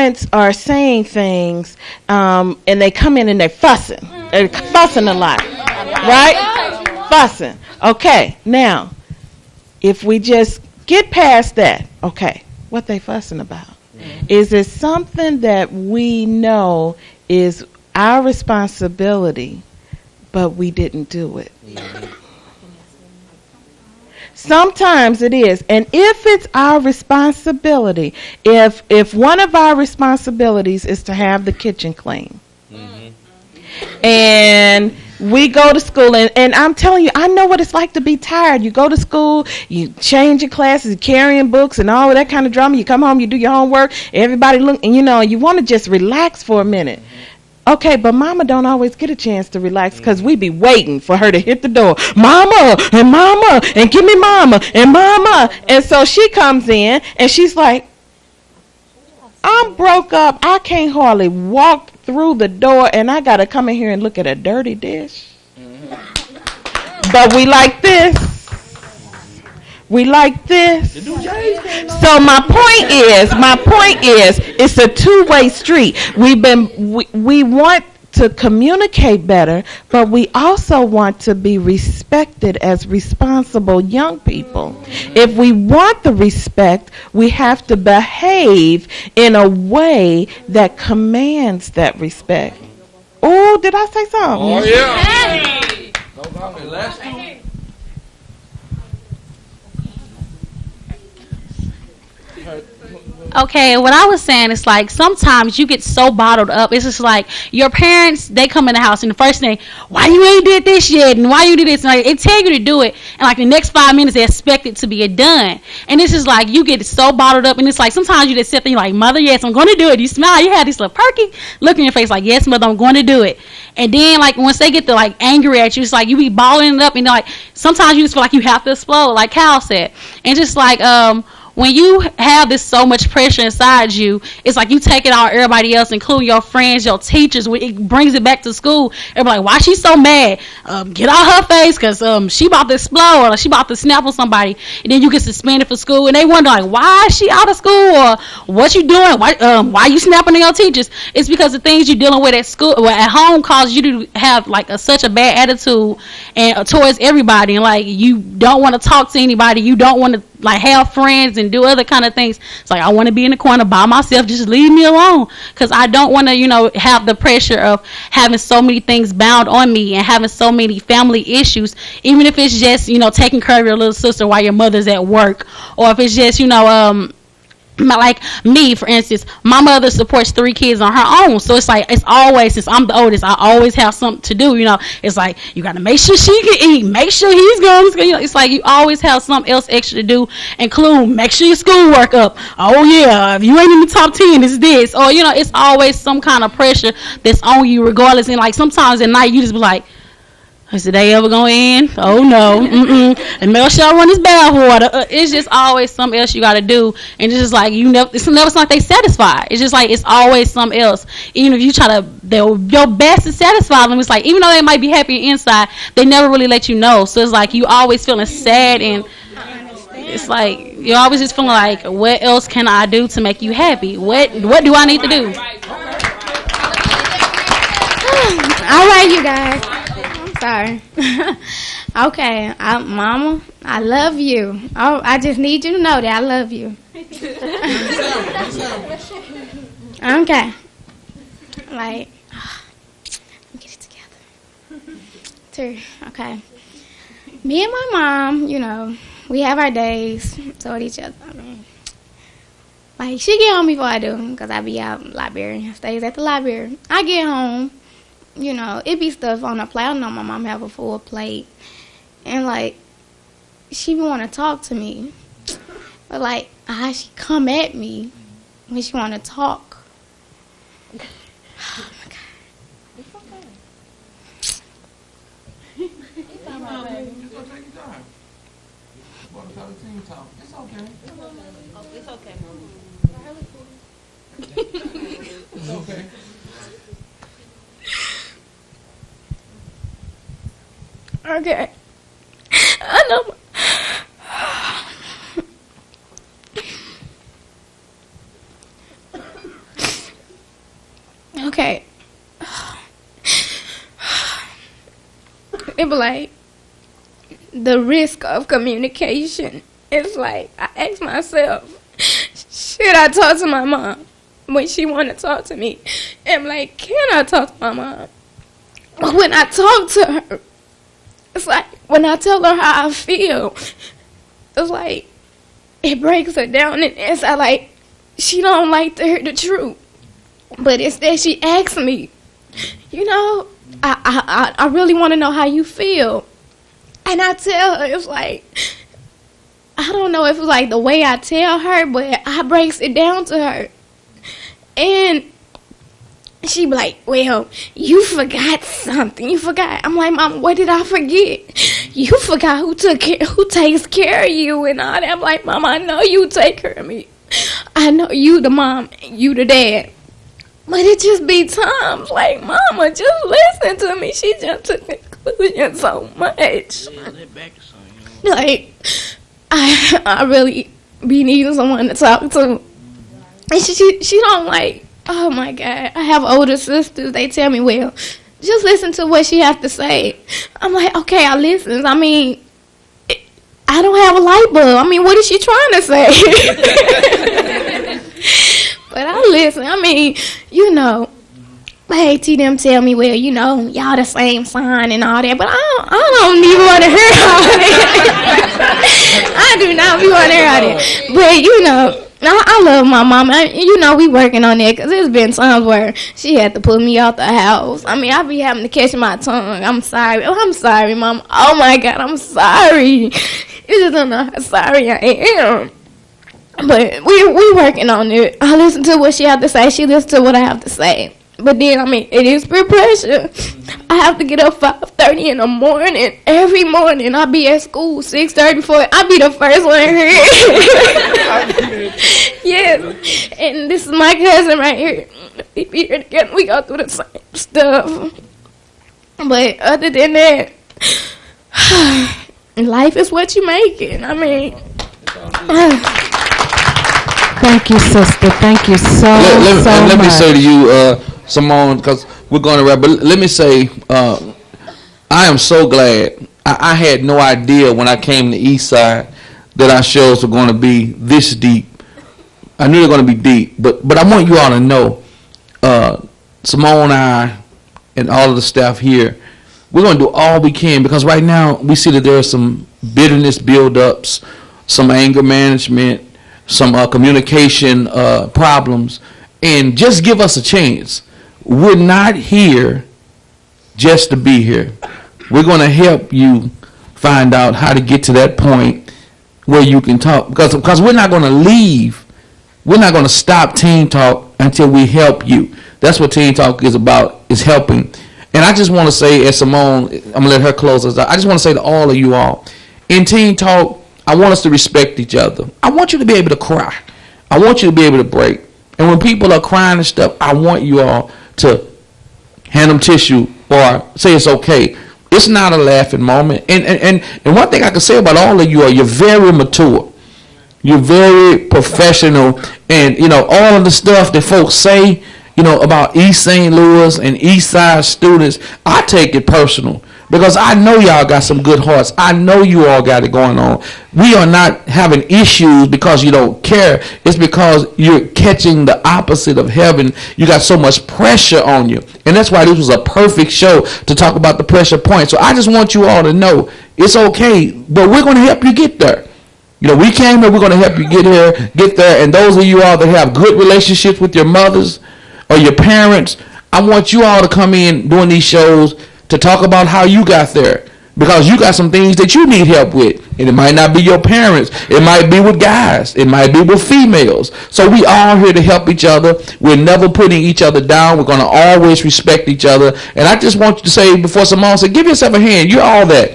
parents are saying things, and they come in and they're fussing. They're fussing a lot, right? Fussing. Okay, now, if we just get past that, okay, what they fussing about? Is it something that we know is our responsibility, but we didn't do it? Sometimes it is. And if it's our responsibility, if one of our responsibilities is to have the kitchen clean, and we go to school, and I'm telling you, I know what it's like to be tired. You go to school, you change your classes, carrying books and all of that kind of drama. You come home, you do your homework, everybody look, and you want to just relax for a minute. Okay, but mama don't always get a chance to relax because we be waiting for her to hit the door. Mama, and give me mama, and mama. And so she comes in, and she's like, I'm broke up. I can't hardly walk through the door, and I got to come in here and look at a dirty dish. But we like this. We like this. So my point is, it's a two-way street. We want to communicate better, but we also want to be respected as responsible young people. If we want the respect, we have to behave in a way that commands that respect. Oh, did I say something? Oh, yeah. Hey. Okay, what I was saying is like sometimes you get so bottled up. It's just like your parents, they come in the house and the first thing, why you ain't did this yet and why you did this, and like they tell you to do it, and like the next 5 minutes they expect it to be done, and it's just like you get so bottled up, and it's like sometimes you just sit there and you're like, mother, yes, I'm going to do it. You smile, you have this little perky look in your face like, yes, mother, I'm going to do it. And then like once they get to like angry at you, it's like you be balling it up, and like sometimes you just feel like you have to explode, like Cal said, and just like when you have this so much pressure inside you, it's like you take it on everybody else, including your friends, your teachers. It brings it back to school. Everybody like, why she so mad? Get out her face because she about to explode or she about to snap on somebody. And then you get suspended for school. And they wonder, like, why is she out of school? Or what you doing? Why you snapping on your teachers? It's because the things you're dealing with at school or at home cause you to have like such a bad attitude and towards everybody. And like you don't want to talk to anybody. You don't want to like have friends and do other kind of things. It's like I want to be in the corner by myself, just leave me alone, because I don't want to have the pressure of having so many things bound on me and having so many family issues, even if it's just taking care of your little sister while your mother's at work, or if it's just like me, for instance, my mother supports 3 kids on her own, so it's like it's always, since I'm the oldest, I always have something to do. It's like you gotta make sure she can eat, make sure he's going. It's like you always have something else extra to do, include make sure your schoolwork up. Oh yeah, if you ain't in the top 10, it's this, or it's always some kind of pressure that's on you, regardless. And like sometimes at night you just be like, is the day ever going to end? Oh, no. And Mel shall run his bath water. It's just always something else you got to do. And it's just like, it's never something they satisfy. It's just like, it's always something else. Even if you try your best to satisfy them, it's like, even though they might be happy inside, they never really let you know. So it's like, you always feeling sad, and it's like, you're always just feeling like, what else can I do to make you happy? What do I need to do? All right, you guys. Sorry. Okay, Mama, I love you. Oh, I just need you to know that I love you. Okay. Like, get it together. Okay. Me and my mom, we have our days toward each other. Like, she get home before I do, because I be out library, stays at the library. I get home. It be stuff on the plate. I know my mom have a full plate. And, like, she want to talk to me. But, like, how she come at me when she want to talk. Oh, my God. It's okay. It's all right, baby. Just go take your time. Want to tell the team talk. It's okay. Oh, it's okay, Mom. It's okay. Okay. I know. it be like the risk of communication. It's like I ask myself, should I talk to my mom when she want to talk to me? And I'm like, can I talk to my mom? But when I talk to her, it's like when I tell her how I feel, it's like it breaks her down, and it's like she don't like to hear the truth. But instead she asks me, you know, I really want to know how you feel. And I tell her, it's like, I don't know if it's like the way I tell her, but I breaks it down to her. And she be like, well, you forgot something. You forgot. I'm like, Mom, what did I forget? You forgot who takes care of you and all that. I'm like, Mom, I know you take care of me. I know you the mom, you the dad. But it just be times like, Mama, just listen to me. She jumped to conclusion so much. Like, I really be needing someone to talk to. And she don't like, oh my God. I have older sisters. They tell me, well, just listen to what she has to say. I'm like, okay, I listen. I mean, I don't have a light bulb. I mean, what is she trying to say? But I listen. I mean, you know, my AT them tell me, well, you know, y'all the same sign and all that. But I don't even want to hear all that. I do not want to hear all that. But, you know, I love my mama. You know, we working on that because there's been times where she had to put me out the house. I mean, I be having to catch my tongue. I'm sorry. Oh, I'm sorry, Mama. Oh, my God, I'm sorry. You just don't know how sorry I am. But we working on it. I listen to what she have to say. She listens to what I have to say. But then, I mean, it is peer pressure. I have to get up 5:30 in the morning. Every morning, I be at school 6:30 before I be the first one here. Yes. And this is my cousin right here. We be here together. We go through the same stuff. But other than that, life is what you make it. I mean... Thank you, sister. Thank you so much. Let me say to you, Simone, because we're going to wrap, but let me say, I am so glad. I had no idea when I came to East Side that our shows were going to be this deep. I knew they were going to be deep, but I want you all to know, Simone and I and all of the staff here, we're going to do all we can, because right now we see that there are some bitterness build-ups, some anger management, some communication problems, and just give us a chance. We're not here just to be here. We're going to help you find out how to get to that point where you can talk, because we're not going to leave. We're not going to stop Teen Talk until we help you. That's what Teen Talk is about, is helping. And I just want to say, as Simone, I'm going to let her close us out. I just want to say to all of you all, in Teen Talk, I want us to respect each other. I want you to be able to cry. I want you to be able to break. And when people are crying and stuff, I want you all to hand them tissue or say it's okay. It's not a laughing moment. And one thing I can say about all of you are you're very mature. You're very professional. And, you know, all of the stuff that folks say, you know, about East St. Louis and East Side students, I take it personal. Because I know y'all got some good hearts. I know you all got it going on. We are not having issues because you don't care. It's because you're catching the opposite of heaven. You got so much pressure on you. And that's why this was a perfect show to talk about the pressure point. So I just want you all to know it's okay, but we're going to help you get there. You know, we came here, we're going to help you get there. And those of you all that have good relationships with your mothers or your parents, I want you all to come in doing these shows to talk about how you got there, because you got some things that you need help with, and it might not be your parents, it might be with guys, it might be with females. So we all here to help each other. We're never putting each other down. We're going to always respect each other. And I just want you to say, before Simone said, give yourself a hand. You're all that.